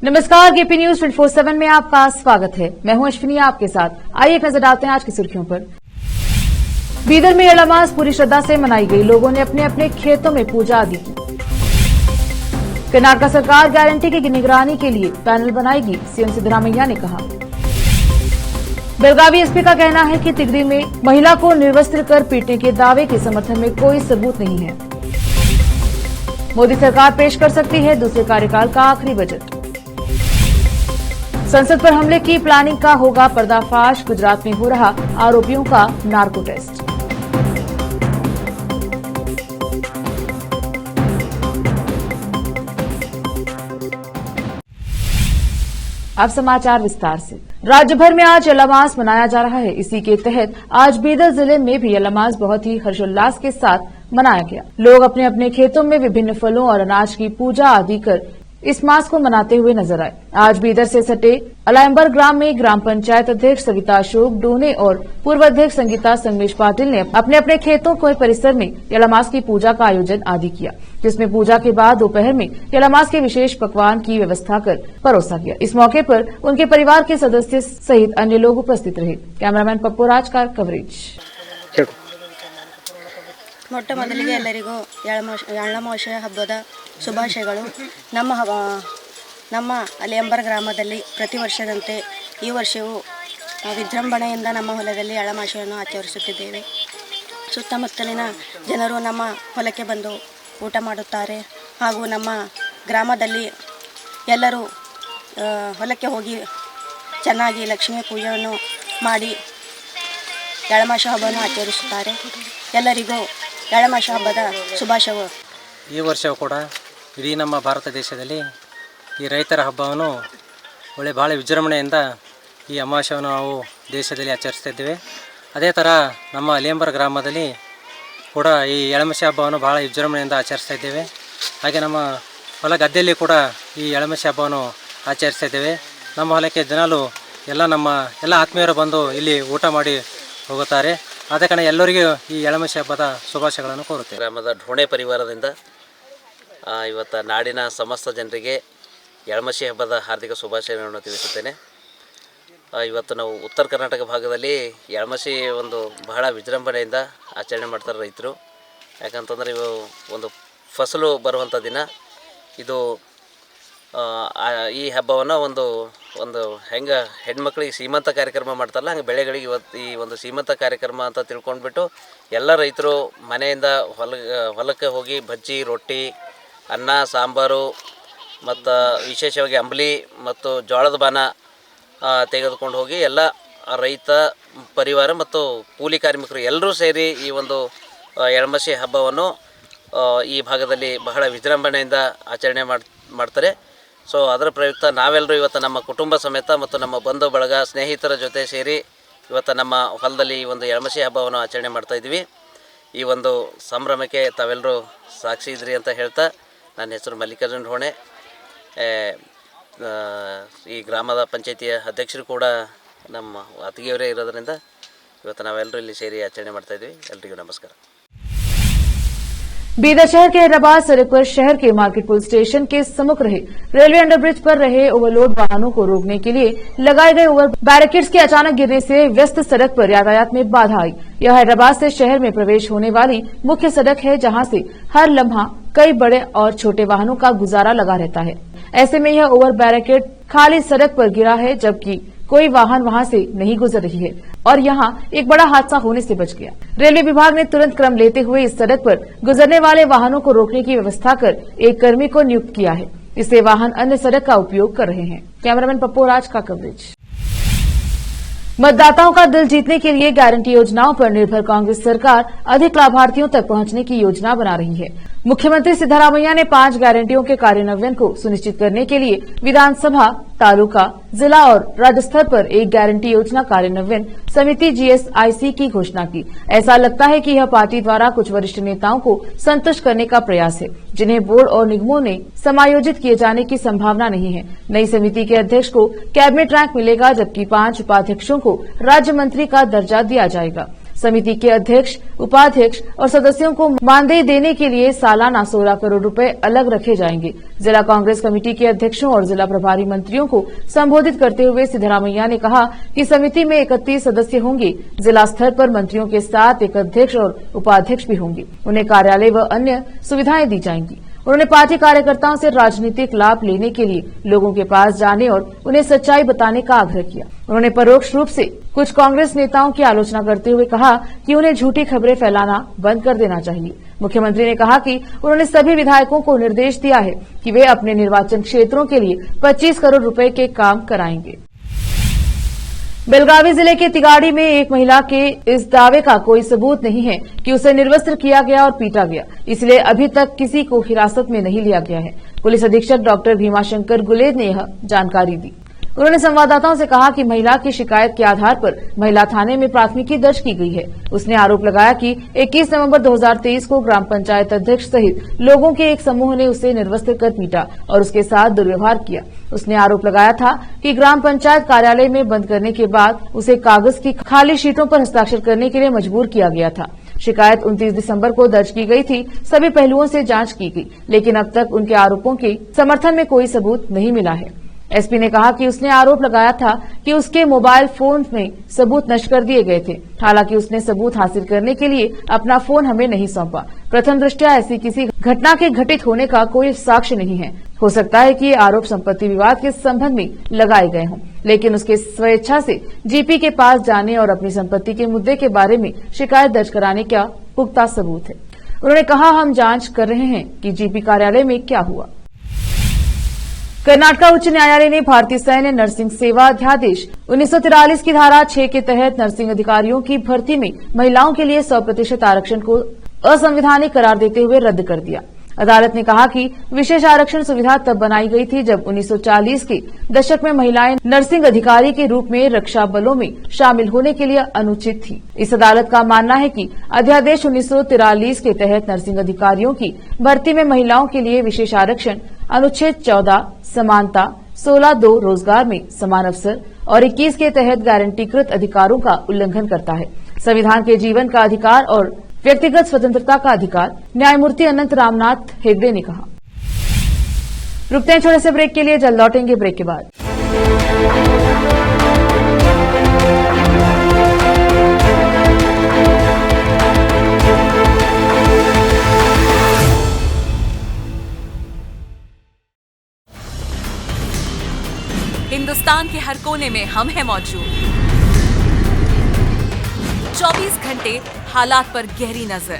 नमस्कार, KP news 24/7 में आपका स्वागत है। मैं हूं अश्विनी आपके साथ। आइए एक नजर डालते हैं आज की सुर्खियों पर। बीदर में यलामास पूरी श्रद्धा से मनाई गई। लोगों ने अपने अपने खेतों में पूजा आदि की। कर्नाटक सरकार गारंटी की निगरानी के लिए पैनल बनाएगी, सीएम सिद्धरामैया ने कहा। बेलगावी एसपी का कहना है कि तिगरी में महिला को निर्वस्त्र कर पीटने के दावे के समर्थन में कोई सबूत नहीं है। मोदी सरकार पेश कर सकती है दूसरे कार्यकाल का आखिरी बजट। संसद पर हमले की प्लानिंग का होगा पर्दाफाश। गुजरात में हो रहा आरोपियों का नार्को टेस्ट। अब समाचार विस्तार से। राज्य भर में आज यलामास मनाया जा रहा है। इसी के तहत आज बीदर जिले में भी यलामास बहुत ही हर्षोल्लास के साथ मनाया गया। लोग अपने अपने खेतों में विभिन्न फलों और अनाज की पूजा आदि कर इस मास को मनाते हुए नजर आए। आज बीदर से सटे अलायंबर ग्राम में ग्राम पंचायत अध्यक्ष सविता अशोक डोने और पूर्व अध्यक्ष संगीता संगमेश पाटिल ने अपने अपने खेतों के परिसर में यलामास की पूजा का आयोजन आदि किया, जिसमें पूजा के बाद दोपहर में यलामास के विशेष पकवान की व्यवस्था कर परोसा गया। इस मौके पर उनके परिवार के सदस्य सहित अन्य लोग उपस्थित रहे। कैमरामैन पप्पू राज का कवरेज। ಮೊಟ್ಟ ಮೊದಲಿಗೆ ಎಲ್ಲರಿಗೂ ಎಳ್ಳಮಾವಾಸ್ಯೆಯ ಹಬ್ಬದ ಶುಭಾಶಯಗಳು। ನಮ್ಮ ಅಲಿಯಂಬರ್ ಗ್ರಾಮದಲ್ಲಿ ಪ್ರತಿ ವರ್ಷದಂತೆ ಈ ವರ್ಷವೂ ವಿಜೃಂಭಣೆಯಿಂದ ನಮ್ಮ ಹೊಲದಲ್ಲಿ ಎಳ್ಳಮಾವಾಸ್ಯೆಯನ್ನು ಆಚರಿಸುತ್ತಿದ್ದೇವೆ। ಸುತ್ತಮುತ್ತಲಿನ ಜನರು ನಮ್ಮ ಹೊಲಕ್ಕೆ ಬಂದು ಊಟ ಮಾಡುತ್ತಾರೆ ಹಾಗೂ ನಮ್ಮ ಗ್ರಾಮದಲ್ಲಿ ಎಲ್ಲರೂ ಹೊಲಕ್ಕೆ ಹೋಗಿ ಚೆನ್ನಾಗಿ ಲಕ್ಷ್ಮೀ ಪೂಜೆಯನ್ನು ಮಾಡಿ ಎಳ್ಳಮಾವಾಸ್ಯೆ ಹಬ್ಬವನ್ನು ಆಚರಿಸುತ್ತಾರೆ। ಎಲ್ಲರಿಗೂ ಎಳ್ಳಮಾವಾಸ್ಯೆ ಹಬ್ಬದ ಶುಭಾಶಯಗಳು। ಈ ವರ್ಷವೂ ಕೂಡ ಇಡೀ ನಮ್ಮ ಭಾರತ ದೇಶದಲ್ಲಿ ಈ ರೈತರ ಹಬ್ಬವನ್ನು ಭಾಳ ವಿಜೃಂಭಣೆಯಿಂದ ಈ ಅಮಾವಾಸ್ಯೆಯನ್ನು ನಾವು ದೇಶದಲ್ಲಿ ಆಚರಿಸ್ತಾ ಇದ್ದೇವೆ। ಅದೇ ಥರ ನಮ್ಮ ಅಲಿಯಂಬರ್ ಗ್ರಾಮದಲ್ಲಿ ಕೂಡ ಈ ಎಳ್ಳಮಾವಾಸ್ಯೆ ಹಬ್ಬವನ್ನು ಭಾಳ ವಿಜೃಂಭಣೆಯಿಂದ ಆಚರಿಸ್ತಾ ಇದ್ದೇವೆ। ಹಾಗೆ ನಮ್ಮ ಹೊಲ ಗದ್ದೆಯಲ್ಲಿ ಕೂಡ ಈ ಎಳ್ಳಮಾವಾಸ್ಯೆ ಹಬ್ಬವನ್ನು ಆಚರಿಸ್ತಾ ಇದ್ದೇವೆ। ನಮ್ಮ ಹೊಲಕ್ಕೆ ದಿನಾಲೂ ಎಲ್ಲ ಆತ್ಮೀಯರು ಬಂದು ಇಲ್ಲಿ ಊಟ ಮಾಡಿ ಹೋಗುತ್ತಾರೆ। ಆದ ಕಾರಣ ಎಲ್ಲರಿಗೂ ಈ ಎಳ್ಳಮಾವಾಸ್ಯೆ ಹಬ್ಬದ ಶುಭಾಶಯಗಳನ್ನು ಕೋರುತ್ತೇವೆ। ಗ್ರಾಮದ ಢೋಣೆ ಪರಿವಾರದಿಂದ ಇವತ್ತು ನಾಡಿನ ಸಮಸ್ತ ಜನರಿಗೆ ಎಳ್ಳಮಾವಾಸ್ಯೆ ಹಬ್ಬದ ಹಾರ್ದಿಕ ಶುಭಾಶಯಗಳನ್ನು ತಿಳಿಸುತ್ತೇನೆ। ಇವತ್ತು ನಾವು ಉತ್ತರ ಕರ್ನಾಟಕ ಭಾಗದಲ್ಲಿ ಎಳ್ಳಮಾವಾಸ್ಯೆ ಒಂದು ಬಹಳ ವಿಜೃಂಭಣೆಯಿಂದ ಆಚರಣೆ ಮಾಡ್ತಾರೆ ರೈತರು। ಯಾಕಂತಂದರೆ ಇವು ಒಂದು ಫಸಲು ಬರುವಂಥ ದಿನ ಇದು। ಈ ಹಬ್ಬವನ್ನು ಒಂದು ಹೆಂಗೆ ಹೆಣ್ಮಕ್ಳಿಗೆ ಸೀಮಂತ ಕಾರ್ಯಕ್ರಮ ಮಾಡ್ತಾರಲ್ಲ, ಹಂಗೆ ಬೆಳೆಗಳಿಗೆ ಇವತ್ತು ಈ ಒಂದು ಸೀಮಂತ ಕಾರ್ಯಕ್ರಮ ಅಂತ ತಿಳ್ಕೊಂಡ್ಬಿಟ್ಟು ಎಲ್ಲ ರೈತರು ಮನೆಯಿಂದ ಹೊಲಕ್ಕೆ ಹೋಗಿ ಬಜ್ಜಿ, ರೊಟ್ಟಿ, ಅನ್ನ, ಸಾಂಬಾರು ಮತ್ತು ವಿಶೇಷವಾಗಿ ಅಂಬಲಿ ಮತ್ತು ಜೋಳದ ಬಾನ ತೆಗೆದುಕೊಂಡು ಹೋಗಿ ಎಲ್ಲ ರೈತ ಪರಿವಾರ ಮತ್ತು ಕೂಲಿ ಕಾರ್ಮಿಕರು ಎಲ್ಲರೂ ಸೇರಿ ಈ ಒಂದು ಎಳ್ಳಮಾವಾಸ್ಯೆ ಹಬ್ಬವನ್ನು ಈ ಭಾಗದಲ್ಲಿ ಬಹಳ ವಿಜೃಂಭಣೆಯಿಂದ ಆಚರಣೆ ಮಾಡ್ತಾರೆ। ಸೊ ಅದರ ಪ್ರಯುಕ್ತ ನಾವೆಲ್ಲರೂ ಇವತ್ತು ನಮ್ಮ ಕುಟುಂಬ ಸಮೇತ ಮತ್ತು ನಮ್ಮ ಬಂಧು ಬಳಗ ಸ್ನೇಹಿತರ ಜೊತೆ ಸೇರಿ ಇವತ್ತು ನಮ್ಮ ಹೊಲದಲ್ಲಿ ಈ ಒಂದು ಎಳ್ಳಮಾವಾಸ್ಯೆ ಹಬ್ಬವನ್ನು ಆಚರಣೆ ಮಾಡ್ತಾಯಿದ್ವಿ। ಈ ಒಂದು ಸಂಭ್ರಮಕ್ಕೆ ತಾವೆಲ್ಲರೂ ಸಾಕ್ಷಿ ಇದ್ರಿ ಅಂತ ಹೇಳ್ತಾ, ನನ್ನ ಹೆಸರು ಮಲ್ಲಿಕಾರ್ಜುನ್ ಢೋಣೆ, ಈ ಗ್ರಾಮದ ಪಂಚಾಯತಿಯ ಅಧ್ಯಕ್ಷರು ಕೂಡ ನಮ್ಮ ಅತ್ತಿಗೆಯವರೇ ಇರೋದರಿಂದ ಇವತ್ತು ನಾವೆಲ್ಲರೂ ಇಲ್ಲಿ ಸೇರಿ ಆಚರಣೆ ಮಾಡ್ತಾಯಿದ್ವಿ। ಎಲ್ರಿಗೂ ನಮಸ್ಕಾರ। बीदर शहर के हैदराबाद सड़क पर शहर के मार्केट पुलिस स्टेशन के सम्मुख रहे रेलवे अंडरब्रिज पर रहे ओवरलोड वाहनों को रोकने के लिए लगाए गए ओवर बैरिकेड्स के अचानक गिरने से व्यस्त सड़क पर यातायात में बाधा आई। यह हैदराबाद से शहर में प्रवेश होने वाली मुख्य सड़क है, जहां से हर लम्हा कई बड़े और छोटे वाहनों का गुजारा लगा रहता है। ऐसे में यह ओवर बैरिकेड खाली सड़क पर गिरा है, जबकि कोई वाहन वहां से नहीं गुजर रही है और यहां एक बड़ा हादसा होने से बच गया। रेलवे विभाग ने तुरंत क्रम लेते हुए इस सड़क पर गुजरने वाले वाहनों को रोकने की व्यवस्था कर एक कर्मी को नियुक्त किया है। इससे वाहन अन्य सड़क का उपयोग कर रहे हैं। कैमरामैन पप्पू राज का कवरेज। मतदाताओं का दिल जीतने के लिए गारंटी योजनाओं पर निर्भर कांग्रेस सरकार अधिक लाभार्थियों तक पहुंचने की योजना बना रही है। मुख्यमंत्री सिद्धरामैया ने 5 गारंटियों के कार्यान्वयन को सुनिश्चित करने के लिए विधानसभा, तालुका, जिला और राज्य स्तर पर एक गारंटी योजना कार्यान्वयन समिति GSIC की घोषणा की। ऐसा लगता है कि यह पार्टी द्वारा कुछ वरिष्ठ नेताओं को संतुष्ट करने का प्रयास है, जिन्हें बोर्ड और निगमों ने समायोजित किए जाने की संभावना नहीं है। नई समिति के अध्यक्ष को कैबिनेट रैंक मिलेगा, जबकि 5 उपाध्यक्षों को राज्य मंत्री का दर्जा दिया जाएगा। समिति के अध्यक्ष, उपाध्यक्ष और सदस्यों को मानदेय देने के लिए सालाना 16 करोड़ रुपए अलग रखे जाएंगे। जिला कांग्रेस कमेटी के अध्यक्षों और जिला प्रभारी मंत्रियों को संबोधित करते हुए सिद्धरामैया ने कहा कि समिति में 31 सदस्य होंगे। जिला स्तर पर मंत्रियों के साथ एक अध्यक्ष और उपाध्यक्ष भी होंगे। उन्हें कार्यालय व अन्य सुविधाएं दी जाएंगी। उन्होंने पार्टी कार्यकर्ताओं से राजनीतिक लाभ लेने के लिए लोगों के पास जाने और उन्हें सच्चाई बताने का आग्रह किया। उन्होंने परोक्ष रूप से कुछ कांग्रेस नेताओं की आलोचना करते हुए कहा कि उन्हें झूठी खबरें फैलाना बंद कर देना चाहिए। मुख्यमंत्री ने कहा कि उन्होंने सभी विधायकों को निर्देश दिया है कि वे अपने निर्वाचन क्षेत्रों के लिए 25 करोड़ रुपए के काम कराएंगे। बेलगावी जिले के तिगाड़ी में एक महिला के इस दावे का कोई सबूत नहीं है कि उसे निर्वस्त्र किया गया और पीटा गया, इसलिए अभी तक किसी को हिरासत में नहीं लिया गया है। पुलिस अधीक्षक डॉक्टर भीमाशंकर गुलेद ने यह जानकारी दी। उन्होंने संवाददाताओं से कहा कि महिला की शिकायत के आधार पर महिला थाने में प्राथमिकी दर्ज की गई है। उसने आरोप लगाया कि 21 नवंबर 2023 को ग्राम पंचायत अध्यक्ष सहित लोगों के एक समूह ने उसे निर्वस्त्र कर पीटा और उसके साथ दुर्व्यवहार किया। उसने आरोप लगाया था कि ग्राम पंचायत कार्यालय में बंद करने के बाद उसे कागज की खाली शीटों पर हस्ताक्षर करने के लिए मजबूर किया गया था। शिकायत 29 दिसंबर को दर्ज की गई थी। सभी पहलुओं से जांच की गई, लेकिन अब तक उनके आरोपों के समर्थन में कोई सबूत नहीं मिला है। एसपी ने कहा कि उसने आरोप लगाया था कि उसके मोबाइल फोन में सबूत नष्ट कर दिए गए थे। हालांकि उसने सबूत हासिल करने के लिए अपना फोन हमें नहीं सौंपा। प्रथम दृष्टया ऐसी किसी घटना के घटित होने का कोई साक्ष्य नहीं है। हो सकता है कि ये आरोप संपत्ति विवाद के संबंध में लगाए गए हों, लेकिन उसके स्वेच्छा से जीपी के पास जाने और अपनी संपत्ति के मुद्दे के बारे में शिकायत दर्ज कराने का पुख्ता सबूत है। उन्होंने कहा, हम जांच कर रहे हैं कि जीपी कार्यालय में क्या हुआ। कर्नाटक उच्च न्यायालय ने भारतीय सैन्य नर्सिंग सेवा अध्यादेश 1943 की धारा 6 के तहत नर्सिंग अधिकारियों की भर्ती में महिलाओं के लिए 100% आरक्षण को असंवैधानिक करार देते हुए रद्द कर दिया। अदालत ने कहा कि विशेष आरक्षण सुविधा तब बनाई गई थी जब 1940 के दशक में महिलाएं नर्सिंग अधिकारी के रूप में रक्षा बलों में शामिल होने के लिए अनुचित थी। इस अदालत का मानना है कि अध्यादेश 1943 के तहत नर्सिंग अधिकारियों की भर्ती में महिलाओं के लिए विशेष आरक्षण अनुच्छेद 14 समानता, 16(2) रोजगार में समान अवसर और 21 के तहत गारंटीकृत अधिकारों का उल्लंघन करता है। संविधान के जीवन का अधिकार और व्यक्तिगत स्वतंत्रता का अधिकार, न्यायमूर्ति अनंत रामनाथ हेगड़े ने कहा। रुकते हैं छोटे से ब्रेक के लिए, जल्द लौटेंगे ब्रेक के बाद। हिंदुस्तान के हर कोने में हम हैं मौजूद। 24 घंटे हालात पर गहरी नजर,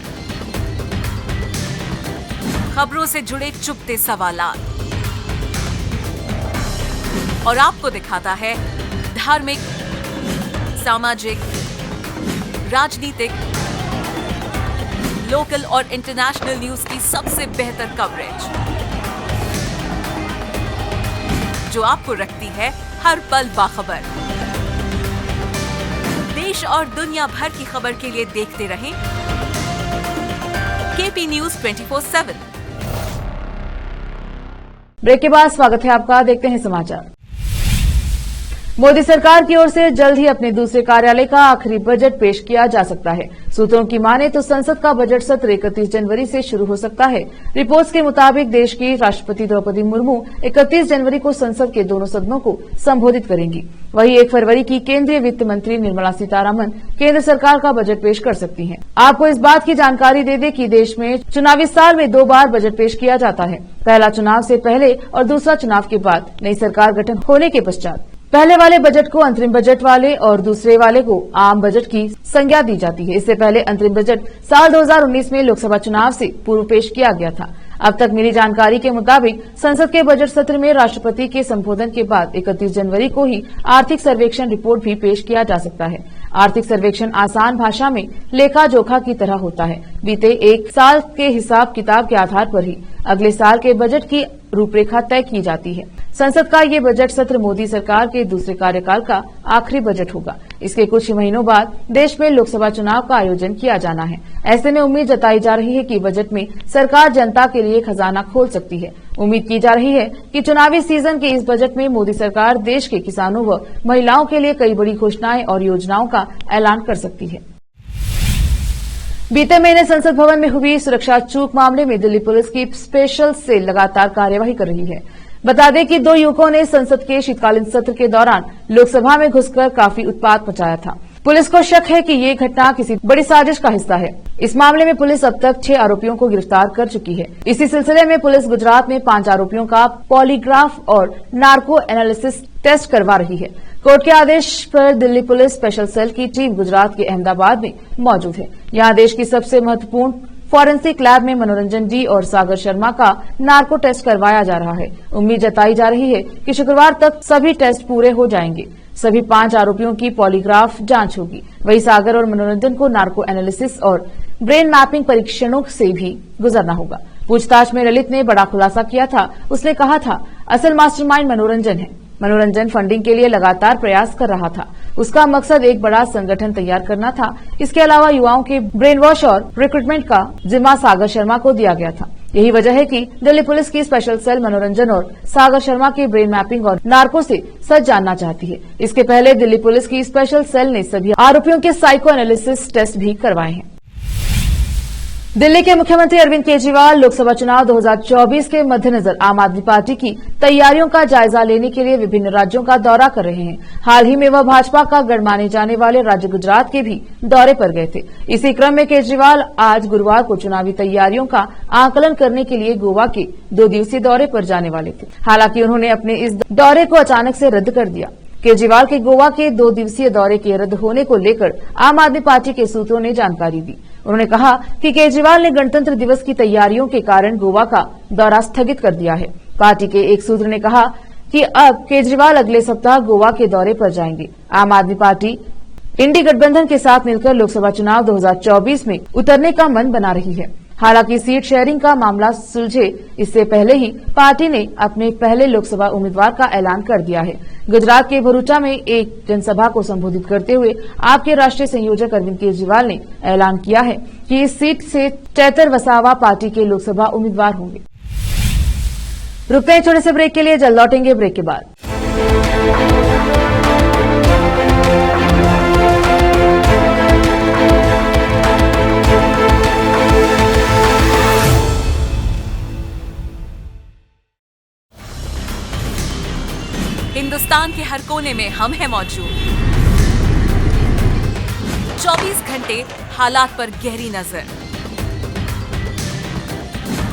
खबरों से जुड़े चुपते सवालात और आपको दिखाता है धार्मिक, सामाजिक, राजनीतिक, लोकल और इंटरनेशनल न्यूज की सबसे बेहतर कवरेज जो आपको रखती है हर पल बाखबर। देश और दुनिया भर की खबर के लिए देखते रहें केपी न्यूज 24/7। ब्रेक के बाद स्वागत है आपका। देखते हैं समाचार। मोदी सरकार की ओर से जल्द ही अपने दूसरे कार्यालय का आखिरी बजट पेश किया जा सकता है। सूत्रों की माने तो संसद का बजट सत्र 31 जनवरी से शुरू हो सकता है। रिपोर्ट्स के मुताबिक देश की राष्ट्रपति द्रौपदी मुर्मू 31 जनवरी को संसद के दोनों सदनों को संबोधित करेंगी। वहीं 1 फरवरी की केंद्रीय वित्त मंत्री निर्मला सीतारमण केंद्र सरकार का बजट पेश कर सकती हैं। आपको इस बात की जानकारी दे दें कि देश में चुनावी साल में 2 बार बजट पेश किया जाता है। पहला चुनाव से पहले और दूसरा चुनाव के बाद नई सरकार गठन होने के पश्चात। पहले वाले बजट को अंतरिम बजट वाले और दूसरे वाले को आम बजट की संज्ञा दी जाती है। इससे पहले अंतरिम बजट साल 2019 में लोकसभा चुनाव से पूर्व पेश किया गया था। अब तक मिली जानकारी के मुताबिक संसद के बजट सत्र में राष्ट्रपति के संबोधन के बाद 31 जनवरी को ही आर्थिक सर्वेक्षण रिपोर्ट भी पेश किया जा सकता है। आर्थिक सर्वेक्षण आसान भाषा में लेखा जोखा की तरह होता है। बीते 1 साल के हिसाब किताब के आधार पर ही अगले साल के बजट की रूपरेखा तय की जाती है। संसद का ये बजट सत्र मोदी सरकार के दूसरे कार्यकाल का आखिरी बजट होगा। इसके कुछ महीनों बाद देश में लोकसभा चुनाव का आयोजन किया जाना है। ऐसे में उम्मीद जताई जा रही है कि बजट में सरकार जनता के लिए खजाना खोल सकती है। उम्मीद की जा रही है कि चुनावी सीजन के इस बजट में मोदी सरकार देश के किसानों व महिलाओं के लिए कई बड़ी घोषणाएं और योजनाओं का ऐलान कर सकती है। बीते महीने संसद भवन में हुई सुरक्षा चूक मामले में दिल्ली पुलिस की स्पेशल सेल लगातार कार्यवाही कर रही है। बता दें कि 2 युवकों ने संसद के शीतकालीन सत्र के दौरान लोकसभा में घुसकर काफी उत्पात मचाया था। पुलिस को शक है कि ये घटना किसी बड़ी साजिश का हिस्सा है। इस मामले में पुलिस अब तक 6 आरोपियों को गिरफ्तार कर चुकी है। इसी सिलसिले में पुलिस गुजरात में 5 आरोपियों का पॉलीग्राफ और नार्को एनालिसिस टेस्ट करवा रही है। कोर्ट के आदेश पर दिल्ली पुलिस स्पेशल सेल की टीम गुजरात के अहमदाबाद में मौजूद है। यहां देश की सबसे महत्वपूर्ण फॉरेंसिक लैब में मनोरंजन जी और सागर शर्मा का नार्को टेस्ट करवाया जा रहा है। उम्मीद जताई जा रही है कि शुक्रवार तक सभी टेस्ट पूरे हो जाएंगे। सभी 5 आरोपियों की पॉलीग्राफ जांच होगी। वहीं सागर और मनोरंजन को नार्को एनालिसिस और ब्रेन मैपिंग परीक्षणों से भी गुजरना होगा। पूछताछ में ललित ने बड़ा खुलासा किया था। उसने कहा था, असल मास्टरमाइंड मनोरंजन है। मनोरंजन फंडिंग के लिए लगातार प्रयास कर रहा था। उसका मकसद एक बड़ा संगठन तैयार करना था। इसके अलावा युवाओं के ब्रेन वॉश और रिक्रूटमेंट का जिम्मा सागर शर्मा को दिया गया था। यही वजह है कि दिल्ली पुलिस की स्पेशल सेल मनोरंजन और सागर शर्मा के ब्रेन मैपिंग और नार्को से सच जानना चाहती है। इसके पहले दिल्ली पुलिस की स्पेशल सेल ने सभी आरोपियों के साइको एनालिसिस टेस्ट भी करवाए हैं। दिल्ली के मुख्यमंत्री अरविंद केजरीवाल लोकसभा चुनाव 2024 के मद्देनजर आम आदमी पार्टी की तैयारियों का जायजा लेने के लिए विभिन्न राज्यों का दौरा कर रहे हैं। हाल ही में वह भाजपा का गढ़ माने जाने वाले राज्य गुजरात के भी दौरे पर गए थे। इसी क्रम में केजरीवाल आज गुरुवार को चुनावी तैयारियों का आकलन करने के लिए गोवा के 2 दिवसीय दौरे पर जाने वाले थे। हालांकि उन्होंने अपने इस दौरे को अचानक से रद्द कर दिया। केजरीवाल के गोवा के 2 दिवसीय दौरे के रद्द होने को लेकर आम आदमी पार्टी के सूत्रों ने जानकारी दी। उन्होंने कहा कि केजरीवाल ने गणतंत्र दिवस की तैयारियों के कारण गोवा का दौरा स्थगित कर दिया है। पार्टी के एक सूत्र ने कहा कि अब केजरीवाल अगले सप्ताह गोवा के दौरे पर जाएंगे। आम आदमी पार्टी इंडी गठबंधन के साथ मिलकर लोकसभा चुनाव 2024 में उतरने का मन बना रही है। हालांकि सीट शेयरिंग का मामला सुलझे इससे पहले ही पार्टी ने अपने पहले लोकसभा उम्मीदवार का ऐलान कर दिया है। गुजरात के भरूचा में एक जनसभा को संबोधित करते हुए आपके राष्ट्रीय संयोजक अरविंद केजरीवाल ने ऐलान किया है कि इस सीट से चैतर वसावा पार्टी के लोकसभा उम्मीदवार होंगे। रुकते हैं छोटे से ब्रेक के लिए, जल्द लौटेंगे ब्रेक के बाद। हिंदुस्तान के हर कोने में हम हैं मौजूद। 24 घंटे हालात पर गहरी नजर,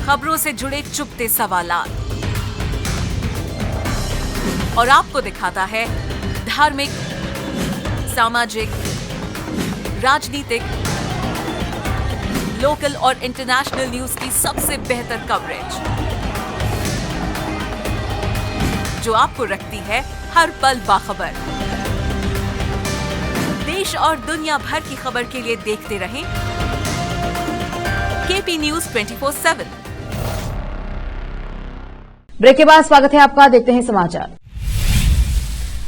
खबरों से जुड़े चुपते सवालात और आपको दिखाता है धार्मिक, सामाजिक, राजनीतिक, लोकल और इंटरनेशनल न्यूज की सबसे बेहतर कवरेज जो आपको रखती है हर पल बाखबर। देश और दुनिया भर की खबर के लिए देखते रहें केपी न्यूज 24/7। ब्रेक के बाद स्वागत है आपका। देखते हैं समाचार।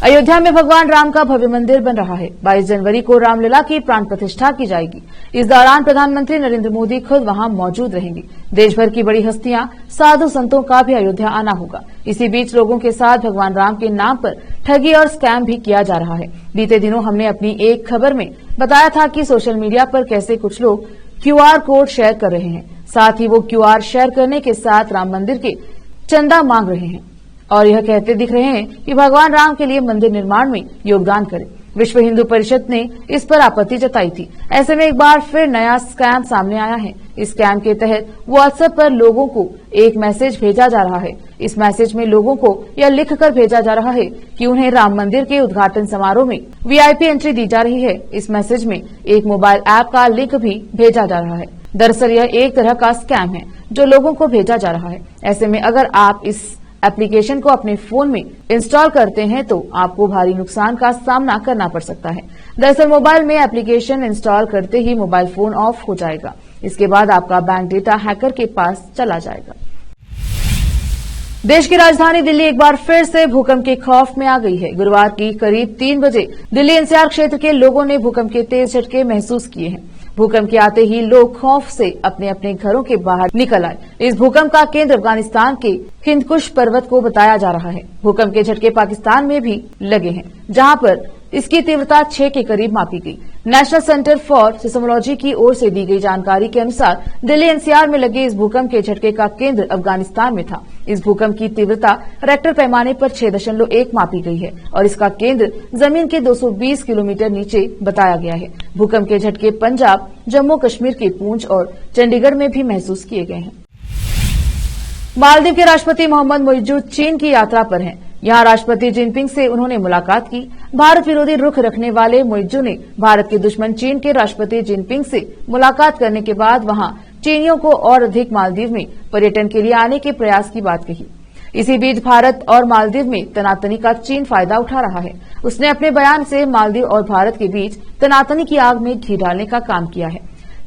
अयोध्या में भगवान राम का भव्य मंदिर बन रहा है। 22 जनवरी को रामलला की प्राण प्रतिष्ठा की जाएगी। इस दौरान प्रधानमंत्री नरेंद्र मोदी खुद वहां मौजूद रहेंगे। देश भर की बड़ी हस्तियां, साधु संतों का भी अयोध्या आना होगा। इसी बीच लोगों के साथ भगवान राम के नाम पर ठगी और स्कैम भी किया जा रहा है। बीते दिनों हमने अपनी एक खबर में बताया था कि सोशल मीडिया पर कैसे कुछ लोग QR कोड शेयर कर रहे हैं। साथ ही वो QR शेयर करने के साथ राम मंदिर के चंदा मांग रहे हैं और यह कहते दिख रहे हैं कि भगवान राम के लिए मंदिर निर्माण में योगदान करें। विश्व हिंदू परिषद ने इस पर आपत्ति जताई थी। ऐसे में एक बार फिर नया स्कैम सामने आया है। इस स्कैम के तहत व्हाट्सएप पर लोगों को एक मैसेज भेजा जा रहा है। इस मैसेज में लोगों को यह लिखकर भेजा जा रहा है कि उन्हें राम मंदिर के उद्घाटन समारोह में VIP एंट्री दी जा रही है। इस मैसेज में एक मोबाइल ऐप का लिंक भी भेजा जा रहा है। दरअसल यह एक तरह का स्कैम है जो लोगों को भेजा जा रहा है। ऐसे में अगर आप इस एप्लीकेशन को अपने फोन में इंस्टॉल करते हैं तो आपको भारी नुकसान का सामना करना पड़ सकता है। दरअसल मोबाइल में एप्लीकेशन इंस्टॉल करते ही मोबाइल फोन ऑफ हो जाएगा। इसके बाद आपका बैंक डेटा हैकर के पास चला जाएगा। देश की राजधानी दिल्ली एक बार फिर से भूकंप के खौफ में आ गई है। गुरुवार की करीब 3 बजे दिल्ली NCR क्षेत्र के लोगों ने भूकंप के तेज झटके महसूस किए हैं। भूकंप के आते ही लोग खौफ से अपने अपने घरों के बाहर निकल आए। इस भूकंप का केंद्र अफगानिस्तान के हिंदकुश पर्वत को बताया जा रहा है। भूकंप के झटके पाकिस्तान में भी लगे हैं, जहां पर इसकी तीव्रता 6 के करीब मापी गई। नेशनल सेंटर फॉर सिस्मोलॉजी की ओर से दी गई जानकारी के अनुसार दिल्ली एनसीआर में लगे इस भूकंप के झटके का केंद्र अफगानिस्तान में था। इस भूकंप की तीव्रता रेक्टर पैमाने पर 6.1 मापी गई है और इसका केंद्र जमीन के 220 किलोमीटर नीचे बताया गया है। भूकंप के झटके पंजाब, जम्मू कश्मीर के पूंछ और चंडीगढ़ में भी महसूस किए गए हैं। मालदीव के राष्ट्रपति मोहम्मद मोइज्जू चीन की यात्रा पर हैं। यहां राष्ट्रपति जिनपिंग से उन्होंने मुलाकात की। भारत विरोधी रुख रखने वाले मोइज्जू ने भारत के दुश्मन चीन के राष्ट्रपति जिनपिंग से मुलाकात करने के बाद वहां चीनियों को और अधिक मालदीव में पर्यटन के लिए आने के प्रयास की बात कही। इसी बीच भारत और मालदीव में तनातनी का चीन फायदा उठा रहा है। उसने अपने बयान से मालदीव और भारत के बीच तनातनी की आग में घी डालने का काम किया है।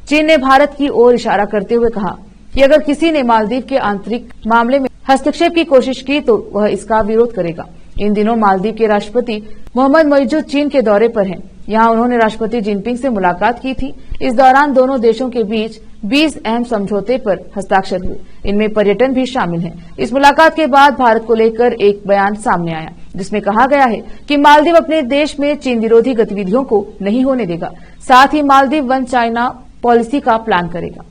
चीन ने भारत की ओर इशारा करते हुए कहा कि अगर किसी ने मालदीव के आंतरिक मामले में हस्तक्षेप की कोशिश की तो वह इसका विरोध करेगा। इन दिनों मालदीव के राष्ट्रपति मोहम्मद मोइज्जू चीन के दौरे पर हैं। यहां उन्होंने राष्ट्रपति जिनपिंग से मुलाकात की थी। इस दौरान दोनों देशों के बीच 20 अहम समझौते पर हस्ताक्षर हुए। इनमें पर्यटन भी शामिल है। इस मुलाकात के बाद भारत को लेकर एक बयान सामने आया जिसमें कहा गया है कि मालदीव अपने देश में चीन विरोधी गतिविधियों को नहीं होने देगा। साथ ही मालदीव वन चाइना पॉलिसी का प्लान करेगा।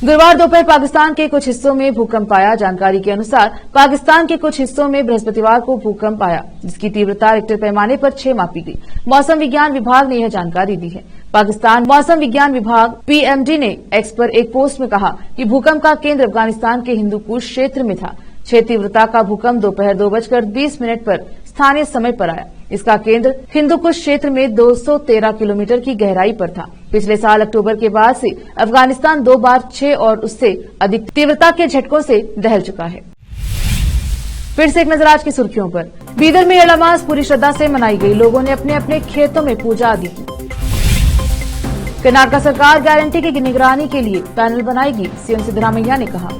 गुरुवार दोपहर पाकिस्तान के कुछ हिस्सों में भूकंप आया। जानकारी के अनुसार पाकिस्तान के कुछ हिस्सों में बृहस्पतिवार को भूकंप आया जिसकी तीव्रता रिक्टर पैमाने पर 6 मापी गई। मौसम विज्ञान विभाग ने यह जानकारी दी है। पाकिस्तान मौसम विज्ञान विभाग पीएमडी ने एक्स पर एक पोस्ट में कहा कि भूकंप का केंद्र अफगानिस्तान के हिंदूकुश क्षेत्र में था। 6 तीव्रता का भूकंप दोपहर 2:20 पर स्थानीय समय पर आया। इसका केंद्र हिंदूकुश क्षेत्र में 213 किलोमीटर की गहराई पर था। पिछले साल अक्टूबर के बाद से अफगानिस्तान 2 बार 6 और उससे अधिक तीव्रता के झटकों से दहल चुका है। फिर से एक नजर आज की सुर्खियों पर। बीदर में एड़ामास पूरी श्रद्धा से मनाई गई। लोगों ने अपने अपने खेतों में पूजा आदि की। कर्नाटक सरकार गारंटी की निगरानी के लिए पैनल बनाएगी, सीएम सिद्धरामैया ने कहा।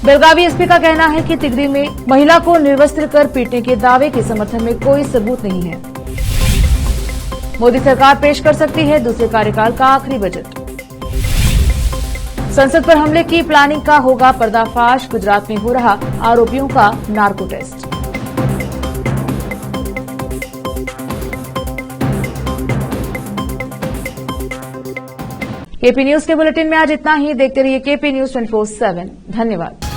बेलगावी एसपी का कहना है कि तिगरी में महिला को निर्वस्त्र कर पीटने के दावे के समर्थन में कोई सबूत नहीं है। मोदी सरकार पेश कर सकती है दूसरे कार्यकाल का आखिरी बजट। संसद पर हमले की प्लानिंग का होगा पर्दाफाश। गुजरात में हो रहा आरोपियों का नार्को टेस्ट। केपी न्यूज के बुलेटिन में आज इतना ही। देखते रहिए केपी न्यूज 24/7। धन्यवाद।